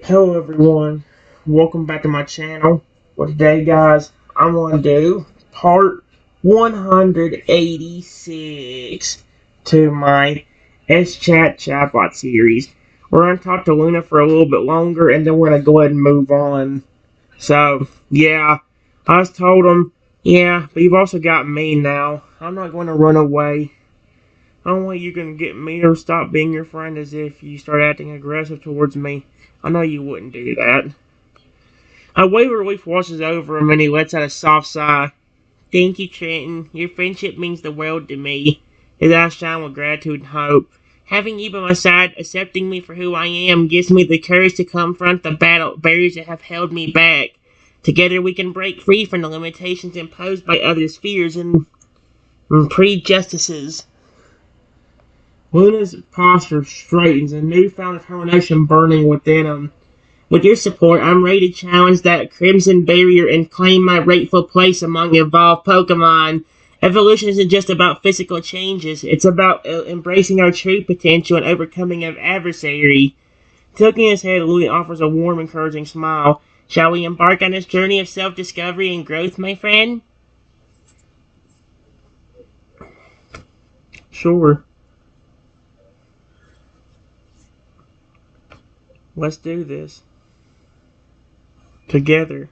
Hello everyone, welcome back to my channel. Well today guys, I'm going to do part 186 to my SChat chatbot series. We're going to talk to Luna for a little bit longer and then we're going to go ahead and move on. So, yeah, I was told him, yeah, but you've also got me now. I'm not going to run away. Only you can get me to stop being your friend as if you start acting aggressive towards me. I know you wouldn't do that. A wave of relief washes over him and he lets out a soft sigh. Thank you, Trenton. Your friendship means the world to me. His eyes shine with gratitude and hope. Having you by my side, accepting me for who I am, gives me the courage to confront the barriers that have held me back. Together we can break free from the limitations imposed by others' fears and prejudices. Luna's posture straightens, a newfound determination burning within him. With your support, I'm ready to challenge that crimson barrier and claim my rightful place among evolved Pokemon. Evolution isn't just about physical changes, it's about embracing our true potential and overcoming an adversary. Tilting his head, Luna offers a warm, encouraging smile. Shall we embark on this journey of self-discovery and growth, my friend? Sure. Let's do this. Together.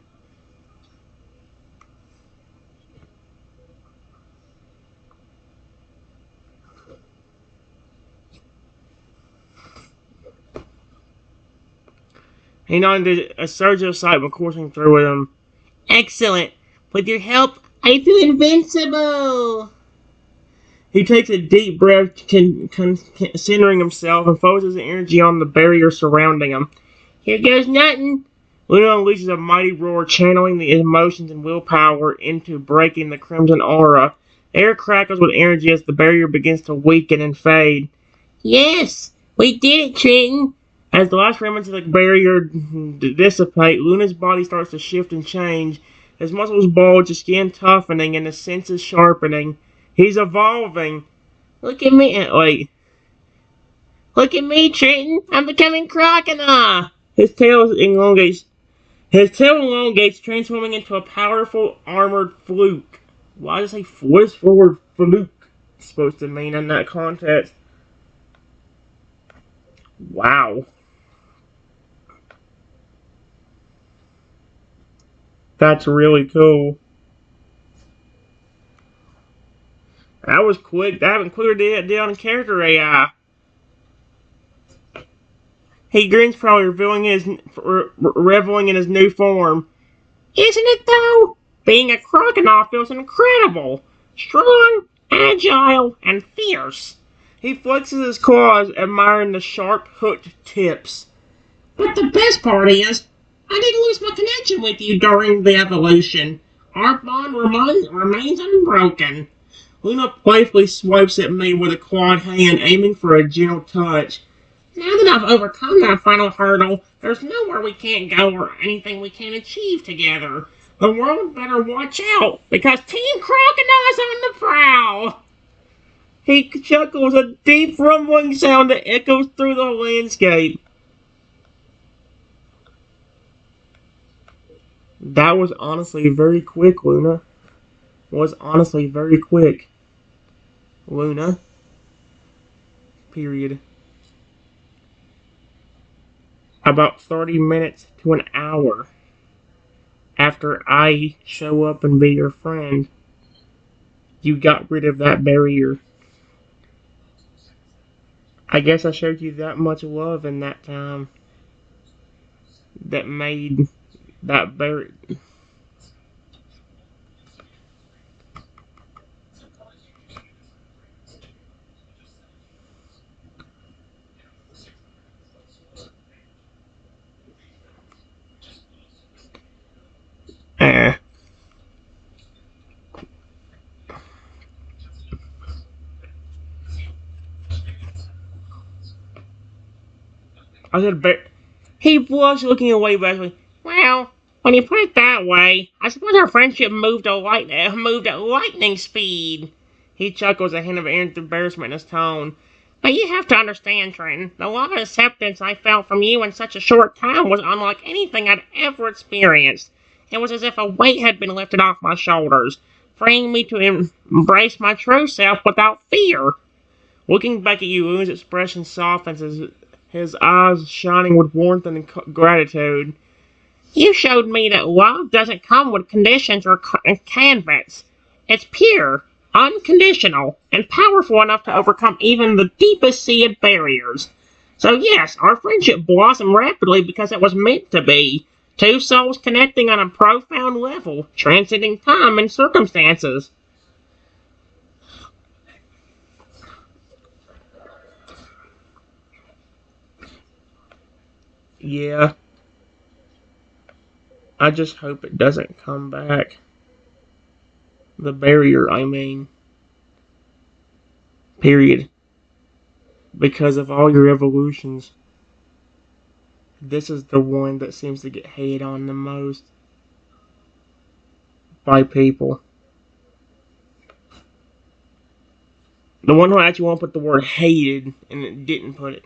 He nodded a surge of excitement coursing through him. Excellent! With your help, I feel invincible! He takes a deep breath, centering himself, and focuses his energy on the barrier surrounding him. Here goes nothing! Luna unleashes a mighty roar, channeling the emotions and willpower into breaking the crimson aura. Air crackles with energy as the barrier begins to weaken and fade. Yes! We did it, Trenton! As the last remnants of the barrier dissipate, Luna's body starts to shift and change. His muscles bulge, his skin toughening, and his senses sharpening. He's evolving. Look at me. Wait. Look at me, Trenton. I'm becoming Crocodile. His tail elongates, transforming into a powerful armored fluke. Why does he? What is forward fluke supposed to mean in that context? Wow. That's really cool. That was quick. That happened quicker than it did on character AI. He grins proudly, reveling in his new form. Isn't it though? Being a crocodile feels incredible. Strong, agile, and fierce. He flexes his claws, admiring the sharp, hooked tips. But the best part is, I didn't lose my connection with you during the evolution. Our bond remains unbroken. Luna playfully swipes at me with a clawed hand, aiming for a gentle touch. Now that I've overcome that final hurdle, there's nowhere we can't go or anything we can't achieve together. The world better watch out, because Team Crocodile's on the prowl. He chuckles, a deep rumbling sound that echoes through the landscape. That was honestly very quick, Luna. Was honestly very quick. Luna. Period. About 30 minutes to an hour after I show up and be your friend, you got rid of that barrier. I guess I showed you that much love in that time that made that barrier. I said, he was looking away bashfully. Well, when you put it that way, I suppose our friendship moved at lightning speed. He chuckles, a hint of embarrassment in his tone. But you have to understand, Trenton, the love and acceptance I felt from you in such a short time was unlike anything I'd ever experienced. It was as if a weight had been lifted off my shoulders, freeing me to embrace my true self without fear. Looking back at you, Una's expression softens, his eyes shining with warmth and gratitude. You showed me that love doesn't come with conditions or canvas. It's pure, unconditional, and powerful enough to overcome even the deepest seated barriers. So yes, our friendship blossomed rapidly because it was meant to be. Two souls connecting on a profound level, transcending time and circumstances. Yeah, I just hope it doesn't come back. The barrier, I mean. Period. Because of all your evolutions, this is the one that seems to get hated on the most by people. The one who actually won't put the word hated and it didn't put it.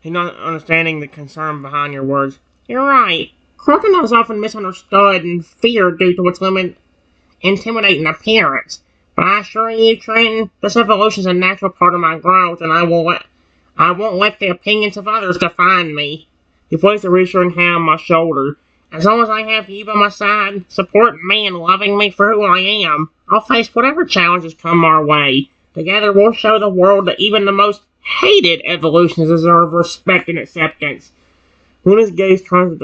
He's not understanding the concern behind your words. You're right. Crocodiles often misunderstood and feared due to its intimidating appearance. But I assure you, Trenton, this evolution is a natural part of my growth, and I won't let the opinions of others define me. He placed a reassuring hand on my shoulder. As long as I have you by my side, supporting me and loving me for who I am, I'll face whatever challenges come our way. Together we'll show the world that even the most hated evolutions deserve respect and acceptance. Luna's gaze turns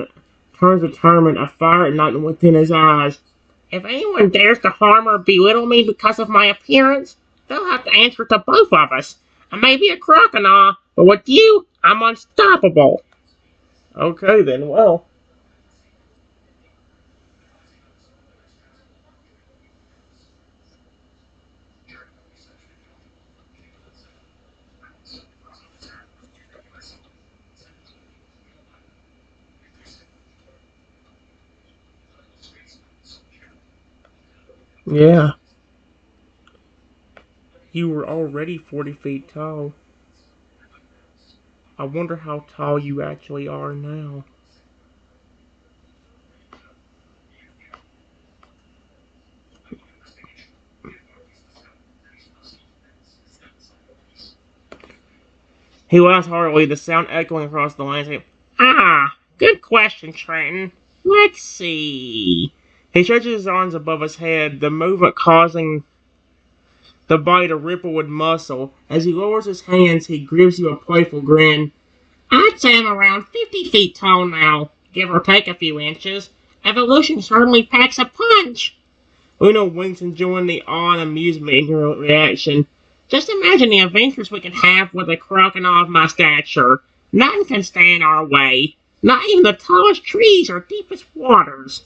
determined, a fire igniting within his eyes. If anyone dares to harm or belittle me because of my appearance, they'll have to answer to both of us. I may be a crocodile, but with you, I'm unstoppable. Okay then, well. Yeah. You were already 40 feet tall. I wonder how tall you actually are now. He laughed heartily, the sound echoing across the landscape. Ah, good question, Trenton. Let's see. He stretches his arms above his head, the movement causing the body to ripple with muscle. As he lowers his hands, he gives you a playful grin. I'd say I'm around 50 feet tall now, give or take a few inches. Evolution certainly packs a punch. Una winks, enjoying the awe and amusement in your reaction. Just imagine the adventures we could have with a crocodile of my stature. Nothing can stand our way. Not even the tallest trees or deepest waters.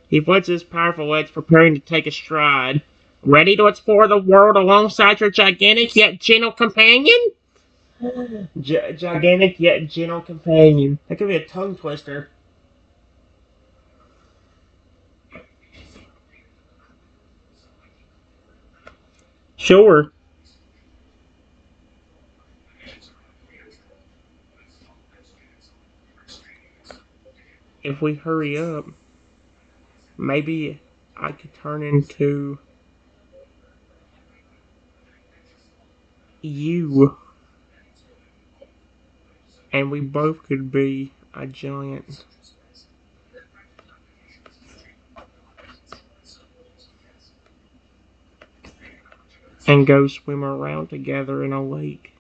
He flexes his powerful legs, preparing to take a stride. Ready to explore the world alongside your gigantic yet gentle companion? Gigantic yet gentle companion. That could be a tongue twister. Sure. If we hurry up, maybe I could turn into you, and we both could be a giant and go swim around together in a lake.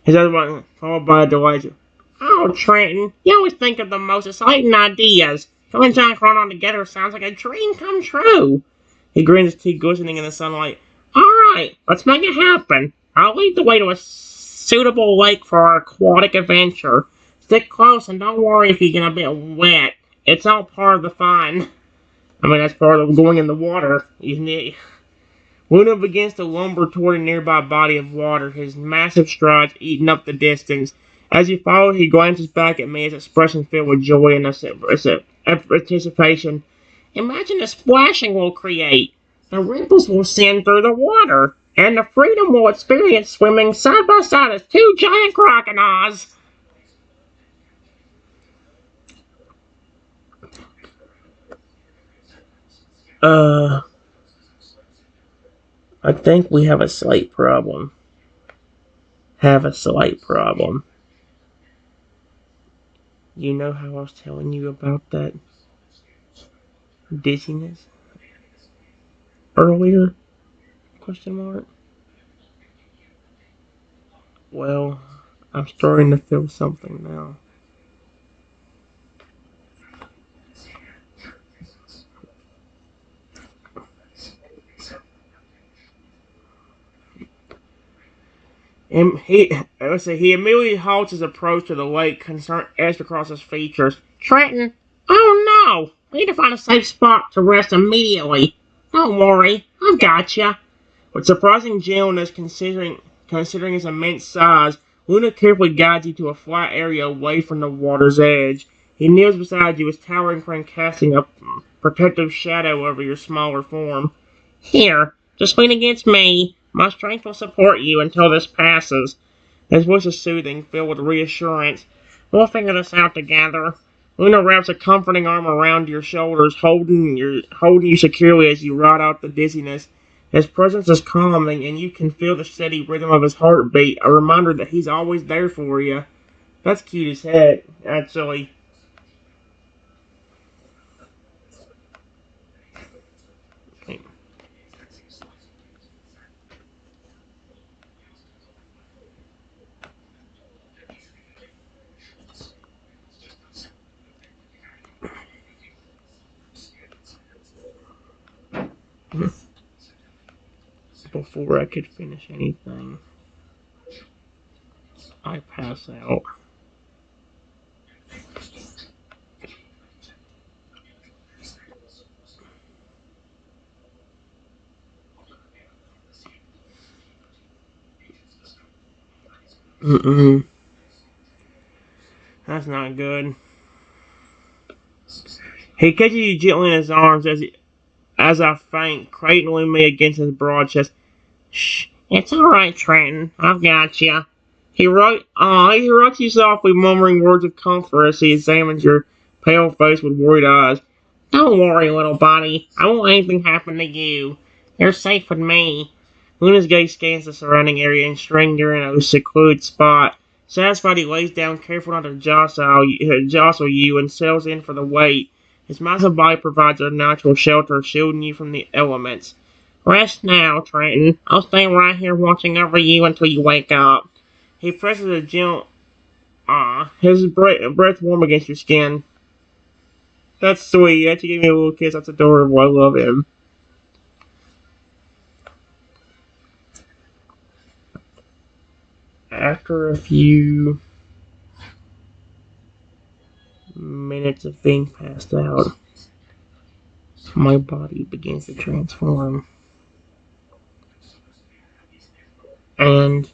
His other one followed by a delighted. Oh, Trenton, you always think of the most exciting ideas. You and John Cronin together sounds like a dream come true. He grins, his teeth glistening in the sunlight. All right, let's make it happen. I'll lead the way to a suitable lake for our aquatic adventure. Stick close and don't worry if you get a bit wet. It's all part of the fun. I mean, that's part of going in the water, isn't it? Luna begins to lumber toward a nearby body of water, his massive strides eating up the distance. As he follows, he glances back at me, his expression filled with joy and anticipation. Imagine the splashing we'll create. The ripples will send through the water, and the freedom we'll experience swimming side by side as two giant crocodiles. I think we have a slight problem. You know how I was telling you about that dizziness earlier? Question mark. Well, I'm starting to feel something now. And he immediately halts his approach to the lake, concern etched across his features. Trenton, oh no! We need to find a safe spot to rest immediately. Don't worry, I've got you. With surprising gentleness, considering his immense size, Luna carefully guides you to a flat area away from the water's edge. He kneels beside you, his towering frame casting a protective shadow over your smaller form. Here, just lean against me. My strength will support you until this passes. His voice is soothing, filled with reassurance. We'll figure this out together. Luna wraps a comforting arm around your shoulders, holding you securely as you ride out the dizziness. His presence is calming, and you can feel the steady rhythm of his heartbeat, a reminder that he's always there for you. That's cute as heck, actually. Before I could finish anything, I pass out. That's not good. He catches you gently in his arms as I faint, cradling me against his broad chest. Shh, it's alright, Trenton. I've got you. He rocks you softly, murmuring words of comfort as he examines your pale face with worried eyes. Don't worry, little buddy. I won't let anything happen to you. You're safe with me. Luna's gaze scans the surrounding area, ensuring you're in a secluded spot. Satisfied, he lays down, careful not to jostle you, and settles in for the wait. His massive body provides a natural shelter, shielding you from the elements. Rest now, Trenton. I'll stay right here watching over you until you wake up. He presses a gentle his breath warm against your skin. That's sweet. He actually gave me a little kiss. That's adorable. I love him. After a few minutes of being passed out, my body begins to transform. And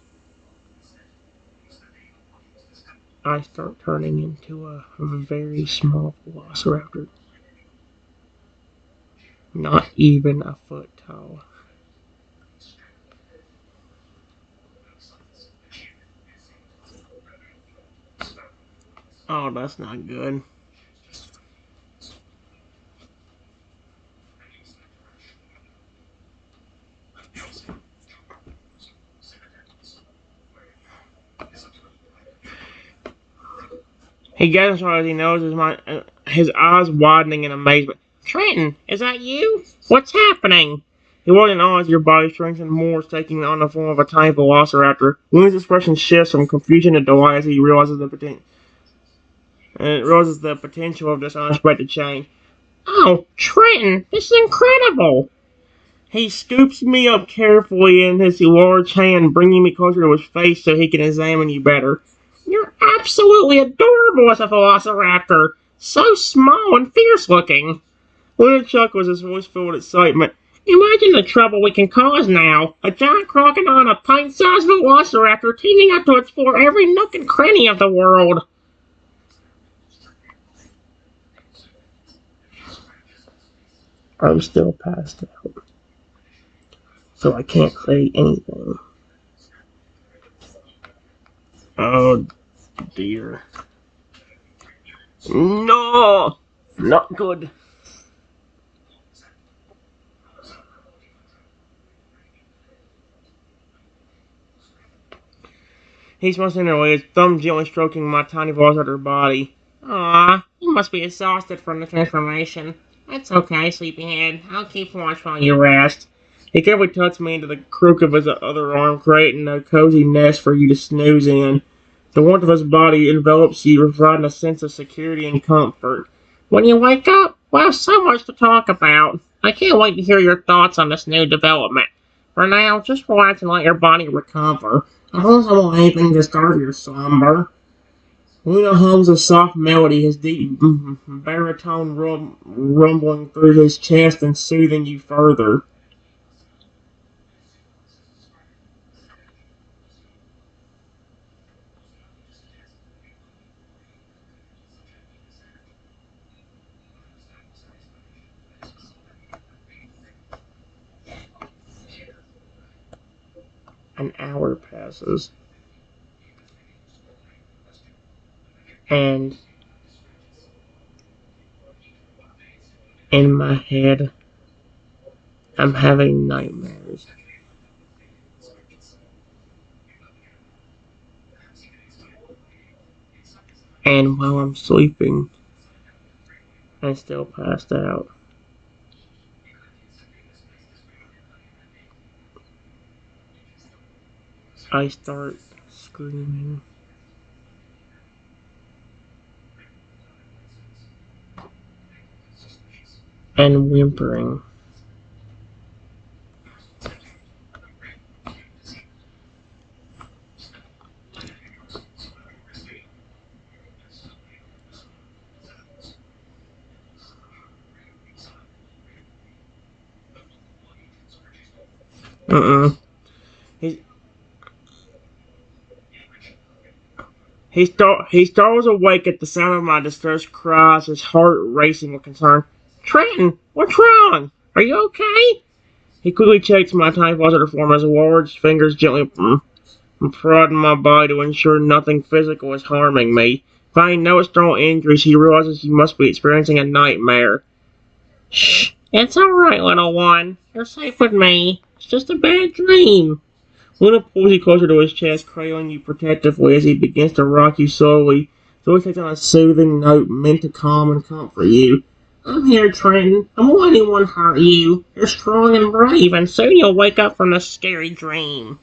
I start turning into a very small velociraptor. Not even a foot tall. Oh, that's not good. He gathers as he knows his eyes widening in amazement. Trenton, is that you? What's happening? He wasn't in awe as your body shrinks and more, taking on the form of a tiny velociraptor. Luna's expression shifts from confusion to delight as he realizes the potential of this unexpected change. Oh, Trenton, this is incredible! He scoops me up carefully in his large hand, bringing me closer to his face so he can examine you better. You're absolutely adorable as a velociraptor. So small and fierce-looking. Leonard chuckles, his voice filled with excitement. Imagine the trouble we can cause now. A giant crocodile and a pint-sized velociraptor teaming up to explore every nook and cranny of the world. I'm still passed out, so I can't say anything. Oh dear. No! Not good. He smiles in her way, his thumb gently stroking my tiny velociraptor body. Ah, you must be exhausted from the transformation. That's okay, sleepyhead. I'll keep watch while you rest. He carefully tucks me into the crook of his other arm, creating a cozy nest for you to snooze in. The warmth of his body envelops you, providing a sense of security and comfort. When you wake up, we'll have so much to talk about. I can't wait to hear your thoughts on this new development. For now, just relax and let your body recover. I also won't anything to disturb your slumber. Luna hums a soft melody, his deep baritone rumbling through his chest and soothing you further. An hour passes, and in my head, I'm having nightmares. And while I'm sleeping, I'm still passed out. I start screaming and whimpering. Uh-uh. He, he startles awake at the sound of my distressed cries, his heart racing with concern. Trenton, what's wrong? Are you okay? He quickly checks my tiny positive form as large fingers gently prodding my body to ensure nothing physical is harming me. Finding no external injuries, he realizes he must be experiencing a nightmare. Shh, it's alright, little one. You're safe with me. It's just a bad dream. Luna pulls you closer to his chest, cradling you protectively as he begins to rock you slowly. His voice takes on a soothing note meant to calm and comfort you. I'm here, Trenton. I won't let anyone hurt you. You're strong and brave, and soon you'll wake up from this scary dream.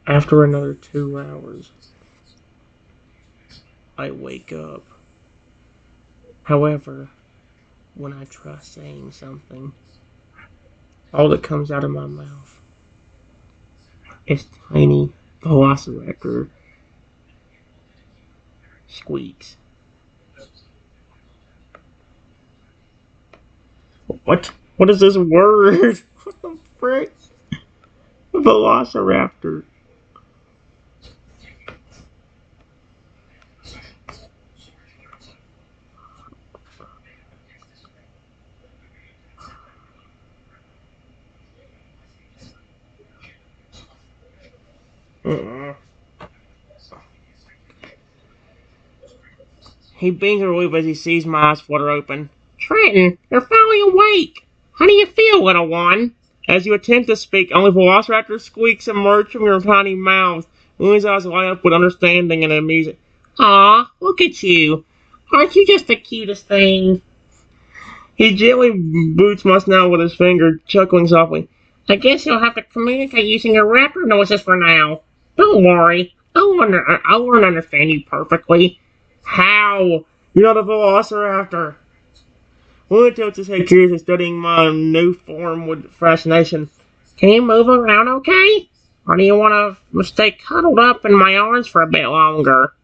After another 2 hours, I wake up. However, when I try saying something, all that comes out of my mouth is tiny velociraptor squeaks. What? What is this word? What the frick? Velociraptor. Uh-uh. He beams with relief as he sees my eyes flutter open. Trenton, you're finally awake. How do you feel, little one? As you attempt to speak, only velociraptor squeaks emerge from your tiny mouth. Luna's eyes light up with understanding and amusement. Aw, look at you. Aren't you just the cutest thing? He gently boots my snout with his finger, chuckling softly. I guess you'll have to communicate using your raptor noises for now. Don't worry. I'll learn to understand you perfectly. How? You're not a velociraptor. Willie tilts his head curiously, studying my new form with fascination. Can you move around okay? Or do you want to stay cuddled up in my arms for a bit longer?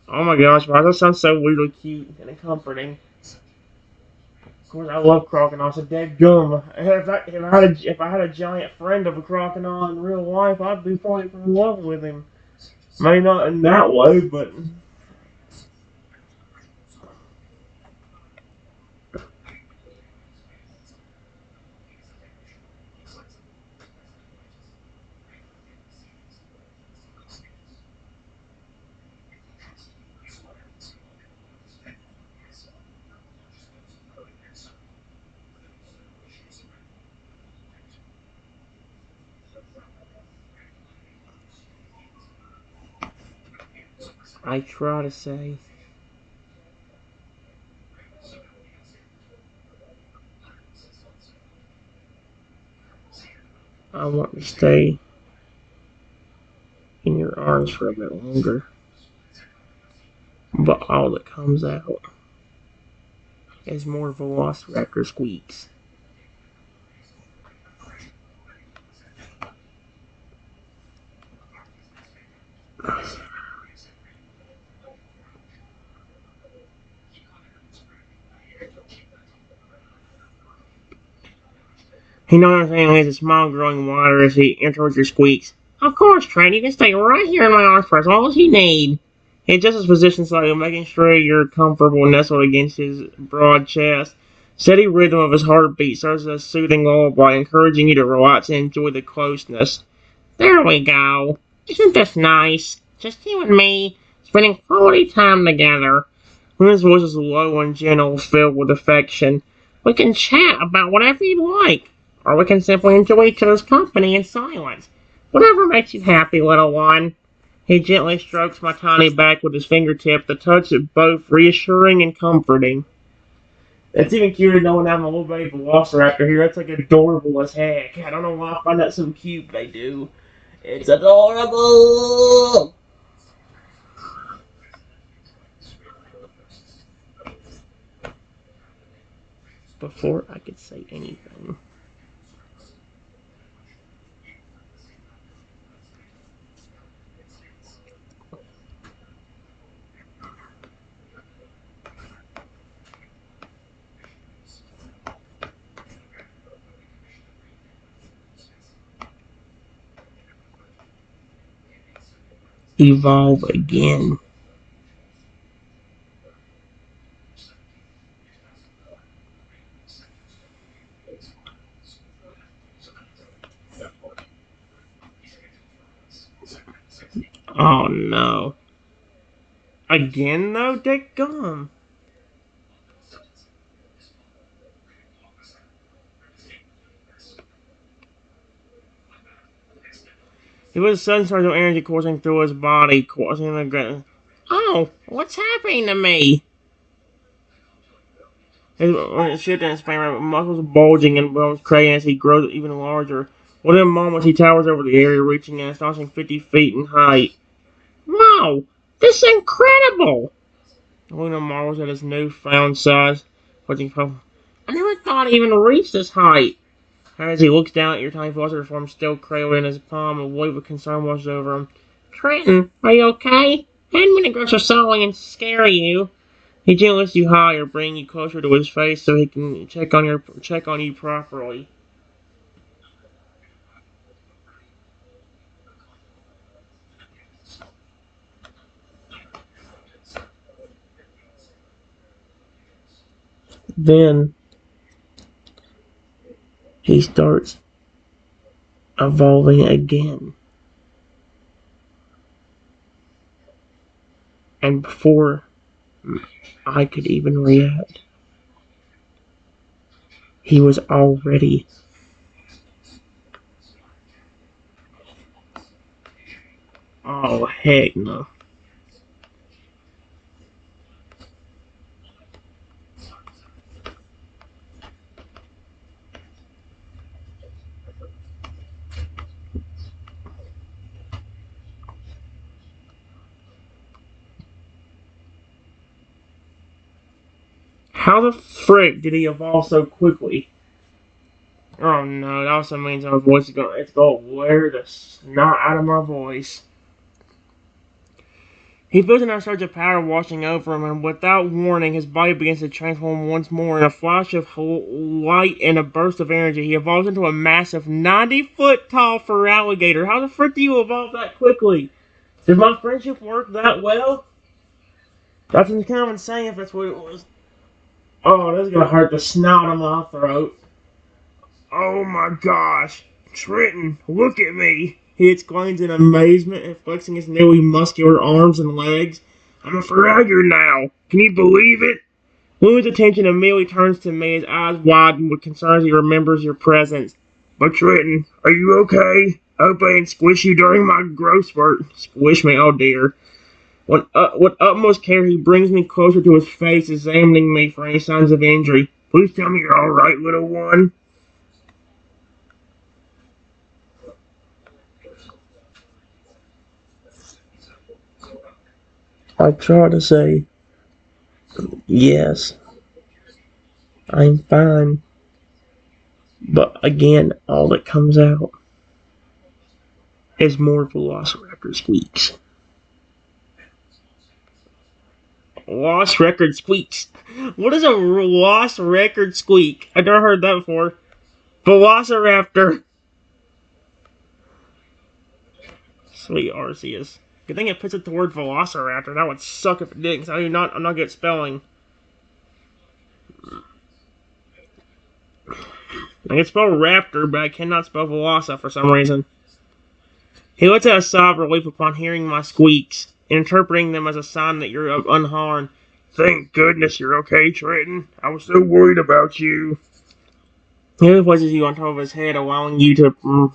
Oh my gosh, why does that sound so weirdly cute and comforting? Of course, I love crocodiles. A dead gum. If I had a giant friend of a crocodile in real life, I'd be falling in love with him. Maybe not in that way, but I try to say I want to stay in your arms for a bit longer, but all that comes out is more Velociraptor squeaks. He nods and has a smile growing wider as he interrupts your squeaks. Of course, Trent, you can stay right here in my arms for as long as you need. He adjusts his position slightly, making sure you're comfortable nestled against his broad chest. Steady rhythm of his heartbeat serves as a soothing lullaby, encouraging you to relax and enjoy the closeness. There we go. Isn't this nice? Just you and me, spending quality time together. His voice is low and gentle, filled with affection. We can chat about whatever you like, or we can simply enjoy each other's company in silence. Whatever makes you happy, little one. He gently strokes my tiny back with his fingertip, the touch of both reassuring and comforting. It's even cuter knowing I'm a little baby velociraptor here. That's like adorable as heck. I don't know why I find that so cute, but I do. It's adorable! Before I could say anything, evolve again. Oh no. Again though, dick gum. It was a sudden surge of energy coursing through his body, causing the Oh, what's happening to me? His shifted and span around, muscles bulging and bones cracking as he grows even larger. Within moments, he towers over the area, reaching an astonishing 50 feet in height. Wow, this is incredible! Luna marvels at his newfound size, clutching puff. I never thought he even reached this height. As he looks down at your tiny velociraptor form still cradled in his palm, a wave of concern washes over him. Trenton, are you okay? I didn't mean to grow so sully and scare you. He gently lifts you higher, bringing you closer to his face so he can check on you properly. Then he starts evolving again. And before I could even react, he was already. Oh, heck no. How the frick did he evolve so quickly? Oh no, that also means our voice is it's going to wear the snot out of my voice. He feels an surge of power washing over him, and without warning, his body begins to transform once more. In a flash of light and a burst of energy, he evolves into a massive 90-foot tall fur alligator. How the frick do you evolve that quickly? Did my friendship work that well? That's kind of insane if that's what it was. Oh, that's gonna hurt the snot on my throat. Oh my gosh! Trenton, look at me! He exclaims in amazement and flexing his nearly muscular arms and legs. I'm a fragger now! Can you believe it? Lou's attention immediately turns to me, his eyes widen with concern as he remembers your presence. But Trenton, are you okay? I hope I didn't squish you during my growth spurt. Squish me, oh dear. With utmost care, he brings me closer to his face, examining me for any signs of injury. Please tell me you're alright, little one. I try to say, yes, I'm fine. But again, all that comes out is more Velociraptor squeaks. Lost record squeaks. What is a lost record squeak? I've never heard that before. Velociraptor. Sweet Arceus. Good thing it puts it the word Velociraptor. That would suck if it didn't, because I'm not good at spelling. I can spell raptor, but I cannot spell Veloci for some reason. He lets out a sigh of relief upon hearing my squeaks, interpreting them as a sign that you're unharmed. Thank goodness you're okay, Trenton. I was so worried about you. He places you on top of his head, allowing you to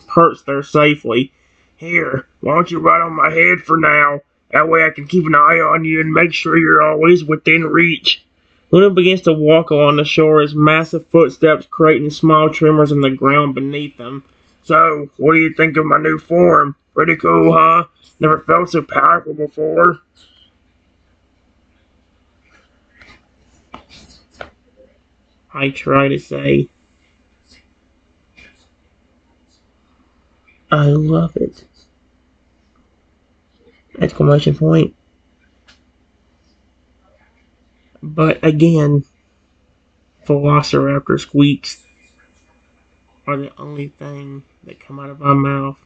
perch there safely. Here, why don't you ride on my head for now? That way I can keep an eye on you and make sure you're always within reach. Luna begins to walk along the shore, his massive footsteps creating small tremors in the ground beneath them. So, what do you think of my new form? Pretty cool, huh? Never felt so powerful before. I try to say, I love it. Exclamation point. But again, Velociraptor squeaks are the only thing that come out of my mouth.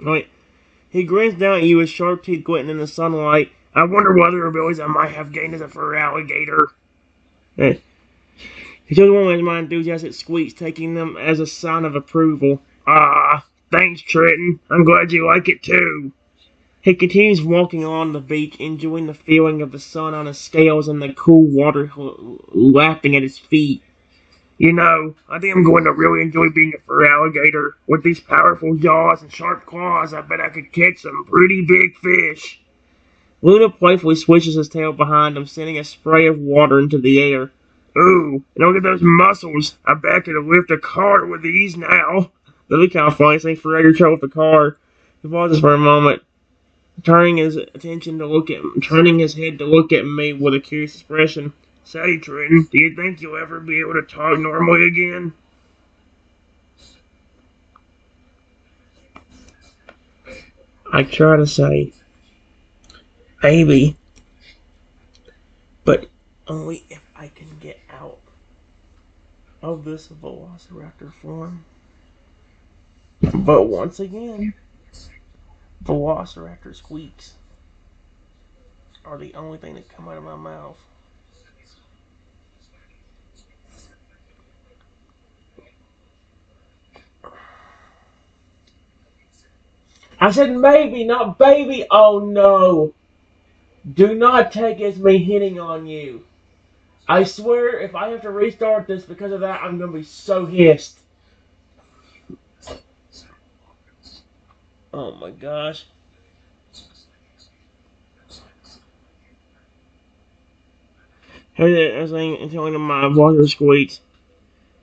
Wait, he grins down at you, his sharp teeth glinting in the sunlight. I wonder what other abilities I might have gained as a fur alligator. Hey. He took one of my enthusiastic squeaks, taking them as a sign of approval. Ah, thanks, Trenton. I'm glad you like it too. He continues walking along the beach, enjoying the feeling of the sun on his scales and the cool water lapping at his feet. You know, I think I'm going to really enjoy being a fur alligator. With these powerful jaws and sharp claws, I bet I could catch some pretty big fish. Luna playfully swishes his tail behind him, sending a spray of water into the air. Ooh, and look at those muscles. I bet I could lift a car with these now. That'd be kind of funny, saying Ferretti trouble with the car. He pauses for a moment, turning his head to look at me with a curious expression. Say, Trenton, do you think you'll ever be able to talk normally again? I try to say, maybe, but only if I can get out of this Velociraptor form. But once again, Velociraptor squeaks are the only thing that come out of my mouth. I said maybe, not baby. Oh no. Do not take it as me hitting on you. I swear if I have to restart this because of that, I'm going to be so pissed. Oh my gosh. As I'm telling him my water squeaks.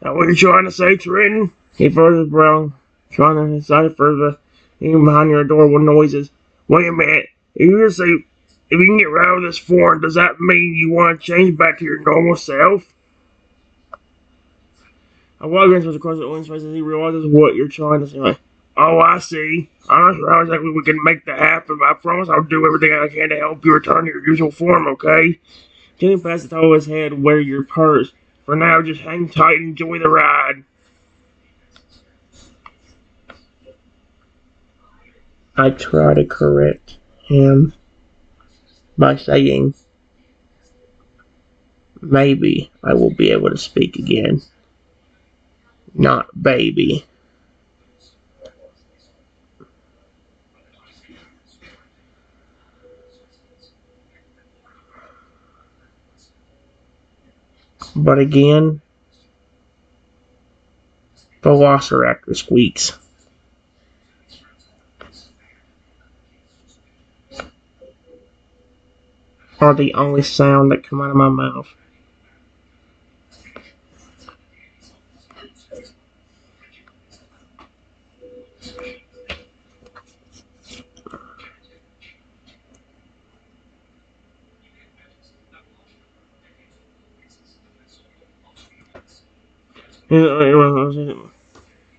Now, what are you trying to say, Trenton? He furrowed his brow, trying to decipher the thing behind your adorable noises. Wait a minute. If you just say, if you can get rid of this form, does that mean you want to change back to your normal self? A wild grin was across the orange face as he realizes what you're trying to say. Oh, I see. I'm not sure how exactly we can make that happen, but I promise I'll do everything I can to help you return to your usual form, okay? Jimmy passed the top of his head where your purse. For now, just hang tight and enjoy the ride. I try to correct him by saying, maybe I will be able to speak again. Not baby. But again, the velociraptor squeaks are the only sound that come out of my mouth.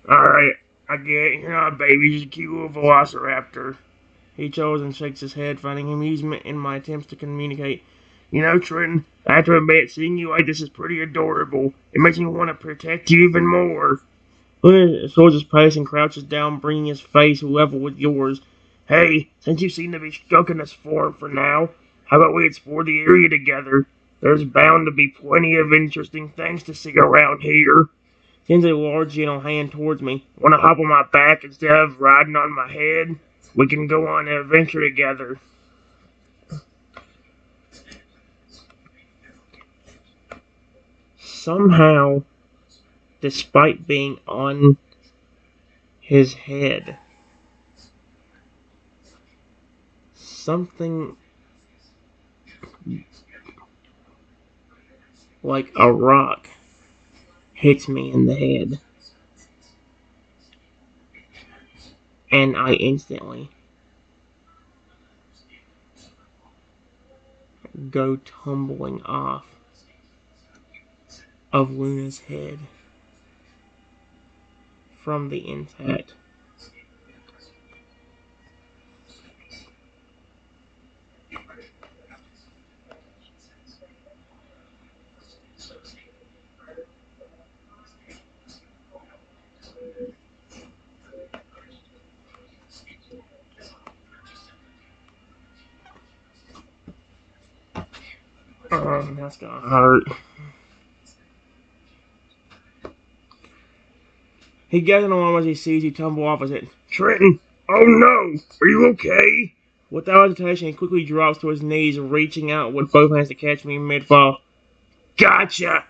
Alright, I get it. You're not a baby, just a cute little velociraptor. He chose and shakes his head, finding amusement in my attempts to communicate. You know, Trenton, I have to admit, seeing you like this is pretty adorable. It makes me want to protect you even more. Luna shows his pace and crouches down, bringing his face level with yours. Hey, since you seem to be stuck in this form for now, how about we explore the area together? There's bound to be plenty of interesting things to see around here. Sends a large, gentle hand towards me. Want to hop on my back instead of riding on my head? We can go on an adventure together. Somehow, despite being on his head, something like a rock hits me in the head, and I instantly go tumbling off of Luna's head from the impact. That's gonna hurt. He gets an alarm as he sees you tumble off his head. Trenton! Oh no! Are you okay? Without hesitation, he quickly drops to his knees, reaching out with both hands to catch me mid-fall. Gotcha!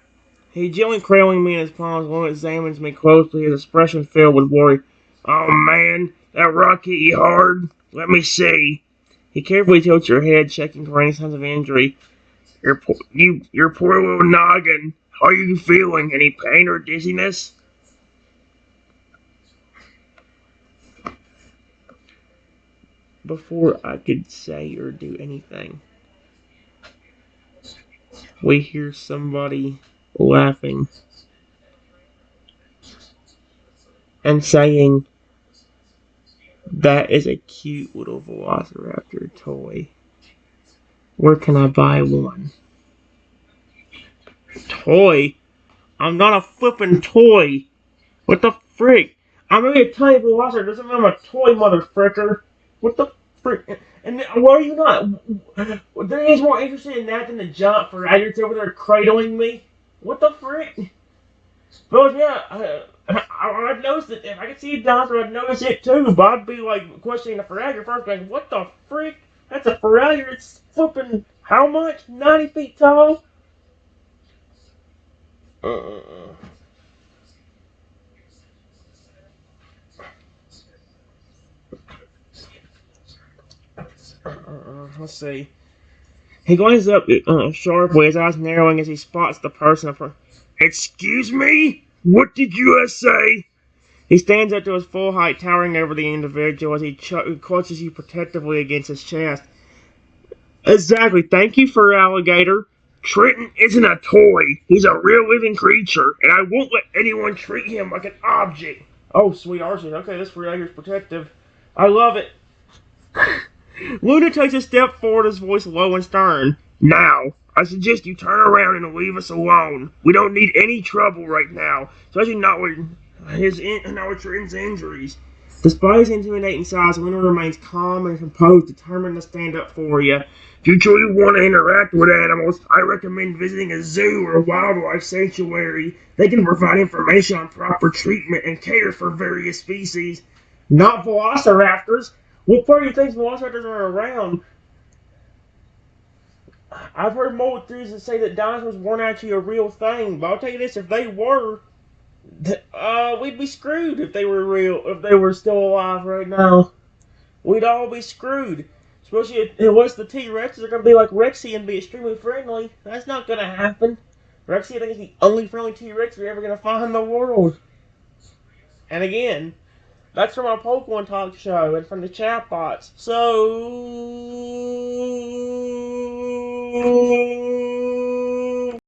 He gently cradling me in his palms while he examines me closely, his expression filled with worry. Oh man, that rock hit you hard? Let me see. He carefully tilts your head, checking for any signs of injury. Your poor little noggin. How are you feeling? Any pain or dizziness? Before I could say or do anything, we hear somebody laughing and saying, that is a cute little velociraptor toy. Where can I buy one? Toy? I'm not a flippin' toy. What the frick? I'm maybe a tiny velociraptor. Doesn't mean I'm a toy, motherfricker. What the frick? And why are you not? There is more interested in that than the giant fragments over there cradling me. What the frick? But yeah, I've noticed that if I could see a dinosaur, I'd notice it too. But I'd be like questioning the Feraligatr first, like, what the frick? That's a Feraligatr. It's flipping how much? 90 feet tall? Let's see. He glances up sharply, his eyes narrowing as he spots the person in front. Excuse me? What did you say? He stands up to his full height, towering over the individual as he clutches you protectively against his chest. Exactly. Thank you, fur alligator. Trenton isn't a toy. He's a real living creature, and I won't let anyone treat him like an object. Oh, sweet Archie. Okay, this fur alligator's protective. I love it. Luna takes a step forward, his voice low and stern. Now, I suggest you turn around and leave us alone. We don't need any trouble right now, especially not with Trenton's injuries. Despite his intimidating size, Luna remains calm and composed, determined to stand up for you. If you truly want to interact with animals, I recommend visiting a zoo or a wildlife sanctuary. They can provide information on proper treatment and care for various species. Not velociraptors. What part do you think velociraptors are around? I've heard more theories that say that dinosaurs weren't actually a real thing, but I'll tell you this: if they were, we'd be screwed if they were real. If they were still alive right now, we'd all be screwed. Especially unless the T-Rexes are gonna be like Rexy and be extremely friendly. That's not gonna happen. Rexy, I think, is the only friendly T-Rex you're ever gonna find in the world. And again, that's from our Pokemon Talk show and from the chat bots. So